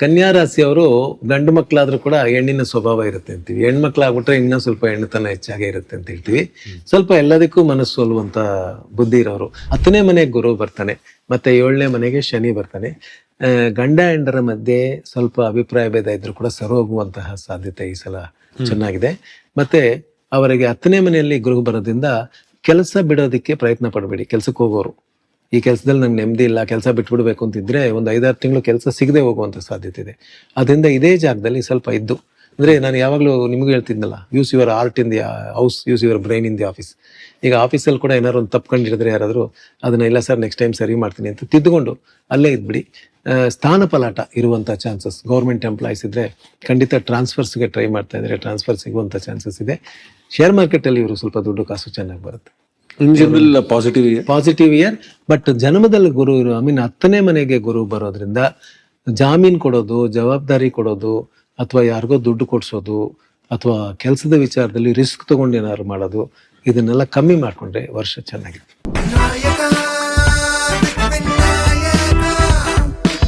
ಕನ್ಯಾ ರಾಶಿಯವರು ಗಂಡು ಮಕ್ಕಳಾದ್ರೂ ಕೂಡ ಹೆಣ್ಣಿನ ಸ್ವಭಾವ ಇರುತ್ತೆ ಅಂತೀವಿ, ಹೆಣ್ಮಕ್ಳಾಗ್ಬಿಟ್ರೆ ಇನ್ನೂ ಸ್ವಲ್ಪ ಹೆಣ್ಣುತನ ಹೆಚ್ಚಾಗೇ ಇರುತ್ತೆ ಅಂತ ಹೇಳ್ತೀವಿ. ಸ್ವಲ್ಪ ಎಲ್ಲದಕ್ಕೂ ಮನಸ್ಸು ಸೋಲುವಂತ ಬುದ್ಧಿ ಇರೋರು. 10ನೇ ಮನೆಗೆ ಗುರು ಬರ್ತಾನೆ, ಮತ್ತೆ 7ನೇ ಮನೆಗೆ ಶನಿ ಬರ್ತಾನೆ. ಗಂಡ ಹೆಂಡರ ಮಧ್ಯೆ ಸ್ವಲ್ಪ ಅಭಿಪ್ರಾಯ ಭೇದ ಇದ್ರೂ ಕೂಡ ಸರೋಗುವಂತಹ ಸಾಧ್ಯತೆ ಈ ಸಲ ಚೆನ್ನಾಗಿದೆ. ಮತ್ತೆ ಅವರಿಗೆ 10ನೇ ಮನೆಯಲ್ಲಿ ಗುರು ಬರೋದ್ರಿಂದ ಕೆಲಸ ಬಿಡೋದಕ್ಕೆ ಪ್ರಯತ್ನ ಪಡಬೇಡಿ. ಕೆಲ್ಸಕ್ಕೆ ಹೋಗೋರು, ಈ ಕೆಲಸದಲ್ಲಿ ನಂಗೆ ನೆಮ್ಮದಿ ಇಲ್ಲ, ಕೆಲಸ ಬಿಟ್ಬಿಡ್ಬೇಕು ಅಂತಿದ್ರೆ ಒಂದು 5-6 ತಿಂಗಳು ಕೆಲಸ ಸಿಗದೆ ಹೋಗುವಂತ ಸಾಧ್ಯತೆ ಇದೆ. ಅದರಿಂದ ಇದೇ ಜಾಗದಲ್ಲಿ ಸ್ವಲ್ಪ ಇದ್ದು, ಅಂದ್ರೆ ನಾನು ಯಾವಾಗಲೂ ನಿಮ್ಗೆ ಹೇಳ್ತಿದ್ನಲ್ಲ, use your art in the house, use your brain in the office. ಈಗ ಆಫೀಸಲ್ಲಿ ಕೂಡ ಏನಾದ್ರು ಒಂದು ತಪ್ಕೊಂಡಿಡಿದ್ರೆ ಯಾರಾದರೂ ಅದನ್ನ ಇಲ್ಲ ಸರ್ ನೆಕ್ಸ್ಟ್ ಟೈಮ್ ಸರಿ ಮಾಡ್ತೀನಿ ಅಂತ ತಿದ್ದುಕೊಂಡು ಅಲ್ಲೇ ಇದ್ಬಿಡಿ. ಸ್ಥಾನ ಪಲಾಟ ಇರುವಂಥ ಚಾನ್ಸಸ್, ಗೌರ್ಮೆಂಟ್ ಎಂಪ್ಲಾಯೀಸ್ ಇದ್ರೆ ಖಂಡಿತ ಟ್ರಾನ್ಸ್ಫರ್ಸ್ಗೆ ಟ್ರೈ ಮಾಡ್ತಾ ಇದ್ದಾರೆ, ಟ್ರಾನ್ಸ್ಫರ್ ಸಿಗುವಂಥ ಚಾನ್ಸಸ್ ಇದೆ. ಶೇರ್ ಮಾರ್ಕೆಟಲ್ಲಿ ಇವರು ಸ್ವಲ್ಪ ದುಡ್ಡು ಕಾಸು ಚೆನ್ನಾಗಿ ಬರುತ್ತೆ. In general positive year. But ಜನ್ಮದಲ್ಲಿ ಗುರು 10ನೇ ಮನೆಗೆ ಗುರು ಬರೋದ್ರಿಂದ ಜಾಮೀನ್ ಕೊಡೋದು, ಜವಾಬ್ದಾರಿ ಕೊಡೋದು, ಅಥವಾ ಯಾರಿಗೋ ದುಡ್ಡು ಕೊಡ್ಸೋದು, ಅಥವಾ ಕೆಲಸದ ವಿಚಾರದಲ್ಲಿ ರಿಸ್ಕ್ ತಗೊಂಡು ಏನಾದ್ರು ಮಾಡೋದು, ಇದನ್ನೆಲ್ಲ ಕಮ್ಮಿ ಮಾಡ್ಕೊಂಡ್ರೆ ವರ್ಷ ಚೆನ್ನಾಗಿತ್ತು.